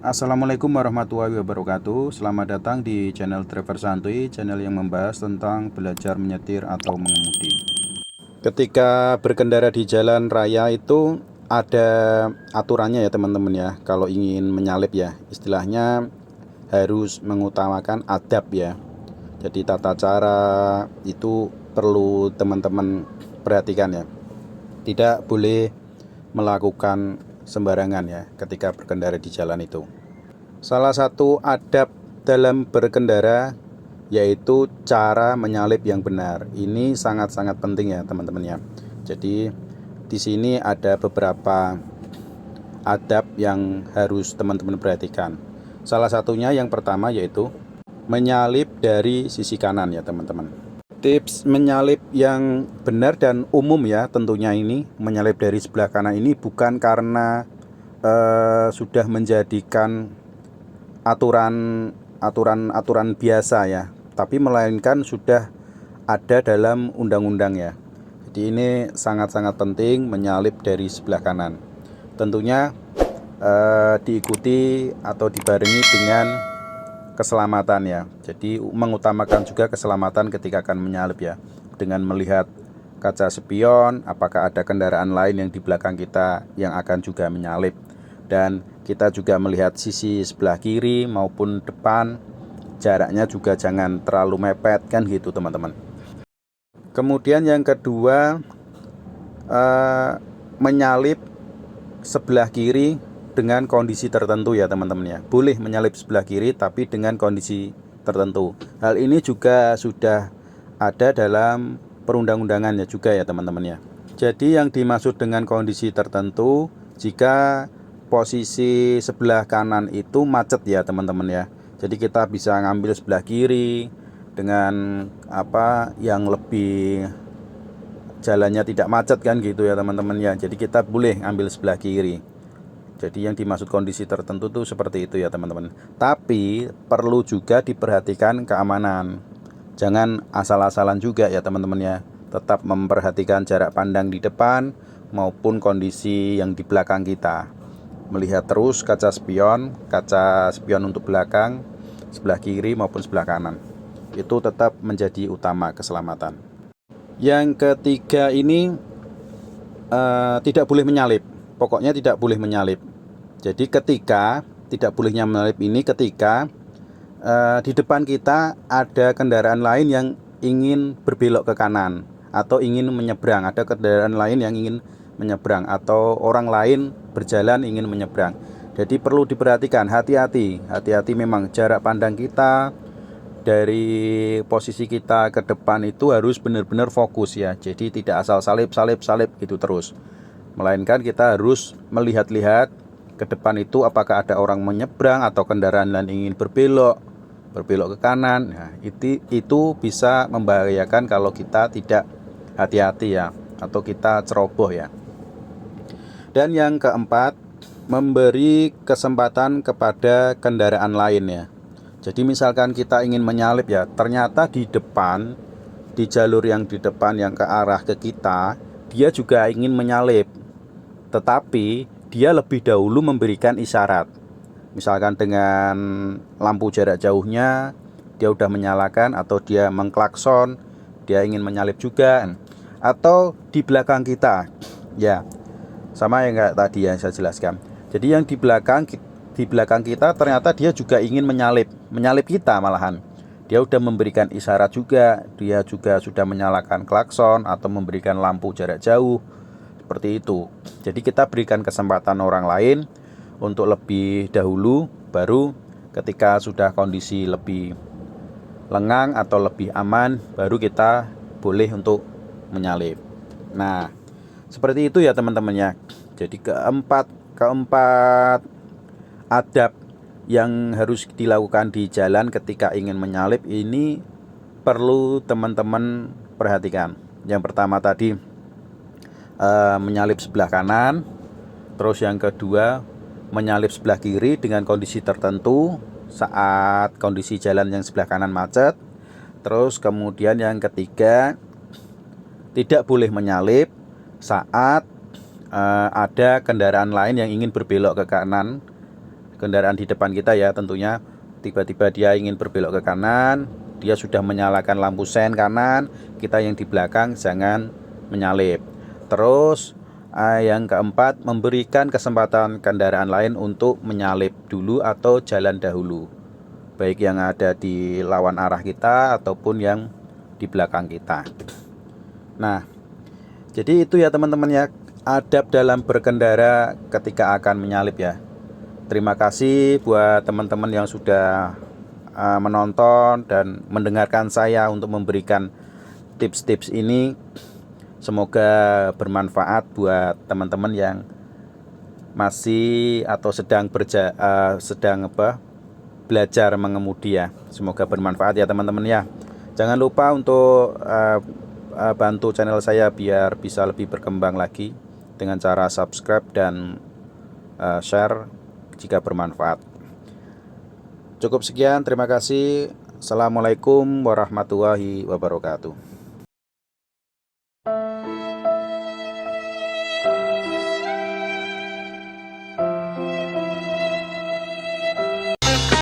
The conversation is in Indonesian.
Assalamualaikum warahmatullahi wabarakatuh. Selamat datang di channel Driver Santuy, channel yang membahas tentang belajar menyetir atau mengemudi. Ketika berkendara di jalan raya itu ada aturannya ya teman-teman ya. Kalau ingin menyalip ya, istilahnya harus mengutamakan adab ya. Jadi tata cara itu perlu teman-teman perhatikan ya. Tidak boleh melakukan sembarangan ya ketika berkendara di jalan itu. Salah satu adab dalam berkendara yaitu cara menyalip yang benar. Ini sangat-sangat penting ya teman-teman ya. Jadi di sini ada beberapa adab yang harus teman-teman perhatikan. Salah satunya yang pertama yaitu menyalip dari sisi kanan ya teman-teman. Tips menyalip yang benar dan umum ya tentunya ini menyalip dari sebelah kanan ini bukan karena sudah menjadikan aturan biasa ya, tapi melainkan sudah ada dalam undang-undang ya. Jadi ini sangat-sangat penting menyalip dari sebelah kanan. Tentunya diikuti atau dibarengi dengan keselamatan ya. Jadi mengutamakan juga keselamatan ketika akan menyalip ya, dengan melihat kaca spion apakah ada kendaraan lain yang di belakang kita yang akan juga menyalip, dan kita juga melihat sisi sebelah kiri maupun depan, jaraknya juga jangan terlalu mepet kan gitu teman-teman. Kemudian yang kedua, menyalip sebelah kiri dengan kondisi tertentu ya teman-teman ya. Boleh menyalip sebelah kiri tapi dengan kondisi tertentu. Hal ini juga sudah ada dalam perundang-undangan ya juga ya teman-teman ya. Jadi yang dimaksud dengan kondisi tertentu jika posisi sebelah kanan itu macet ya teman-teman ya. Jadi kita bisa ngambil sebelah kiri dengan yang lebih jalannya tidak macet kan gitu ya teman-teman ya. Jadi kita boleh ambil sebelah kiri. Jadi yang dimaksud kondisi tertentu tuh seperti itu ya teman-teman. Tapi perlu juga diperhatikan keamanan. Jangan asal-asalan juga ya teman-teman ya. Tetap memperhatikan jarak pandang di depan maupun kondisi yang di belakang kita. Melihat terus kaca spion untuk belakang, sebelah kiri maupun sebelah kanan. Itu tetap menjadi utama keselamatan. Yang ketiga ini tidak boleh menyalip. Pokoknya tidak boleh menyalip. Jadi ketika tidak bolehnya menyalip ini ketika di depan kita ada kendaraan lain yang ingin berbelok ke kanan atau ingin menyeberang, ada kendaraan lain yang ingin menyeberang atau orang lain berjalan ingin menyeberang. Jadi perlu diperhatikan, hati-hati memang jarak pandang kita dari posisi kita ke depan itu harus benar-benar fokus ya. Jadi tidak asal salip gitu terus. Melainkan kita harus melihat-lihat ke depan itu apakah ada orang menyeberang atau kendaraan lain ingin berbelok ke kanan. Nah, itu bisa membahayakan kalau kita tidak hati-hati ya, atau kita ceroboh ya. Dan yang keempat, memberi kesempatan kepada kendaraan lain ya. Jadi misalkan kita ingin menyalip ya, ternyata di depan, di jalur yang di depan yang ke arah ke kita, dia juga ingin menyalip. Tetapi dia lebih dahulu memberikan isyarat. Misalkan dengan lampu jarak jauhnya dia udah menyalakan, atau dia mengklakson, dia ingin menyalip juga. Atau di belakang kita ya, sama yang kayak tadi yang saya jelaskan. Jadi yang di belakang kita ternyata dia juga ingin menyalip kita malahan. Dia udah memberikan isyarat juga, dia juga sudah menyalakan klakson atau memberikan lampu jarak jauh. Seperti itu. Jadi kita berikan kesempatan orang lain untuk lebih dahulu, baru ketika sudah kondisi lebih lengang atau lebih aman, baru kita boleh untuk menyalip. Nah, seperti itu ya teman-teman ya. Jadi keempat adab yang harus dilakukan di jalan ketika ingin menyalip ini perlu teman-teman perhatikan. Yang pertama tadi menyalip sebelah kanan. Terus yang kedua menyalip sebelah kiri dengan kondisi tertentu saat kondisi jalan yang sebelah kanan macet. Terus kemudian yang ketiga, tidak boleh menyalip saat ada kendaraan lain yang ingin berbelok ke kanan, kendaraan di depan kita ya tentunya, tiba-tiba dia ingin berbelok ke kanan, dia sudah menyalakan lampu sen kanan, kita yang di belakang jangan menyalip. Terus yang keempat, memberikan kesempatan kendaraan lain untuk menyalip dulu atau jalan dahulu, baik yang ada di lawan arah kita ataupun yang di belakang kita. Nah, jadi itu ya teman-teman ya, adab dalam berkendara ketika akan menyalip ya. Terima kasih buat teman-teman yang sudah menonton dan mendengarkan saya untuk memberikan tips-tips ini. Semoga bermanfaat buat teman-teman yang masih atau sedang belajar mengemudi ya. Semoga bermanfaat ya teman-teman ya. Jangan lupa untuk bantu channel saya biar bisa lebih berkembang lagi dengan cara subscribe dan share jika bermanfaat. Cukup sekian, terima kasih. Assalamualaikum warahmatullahi wabarakatuh.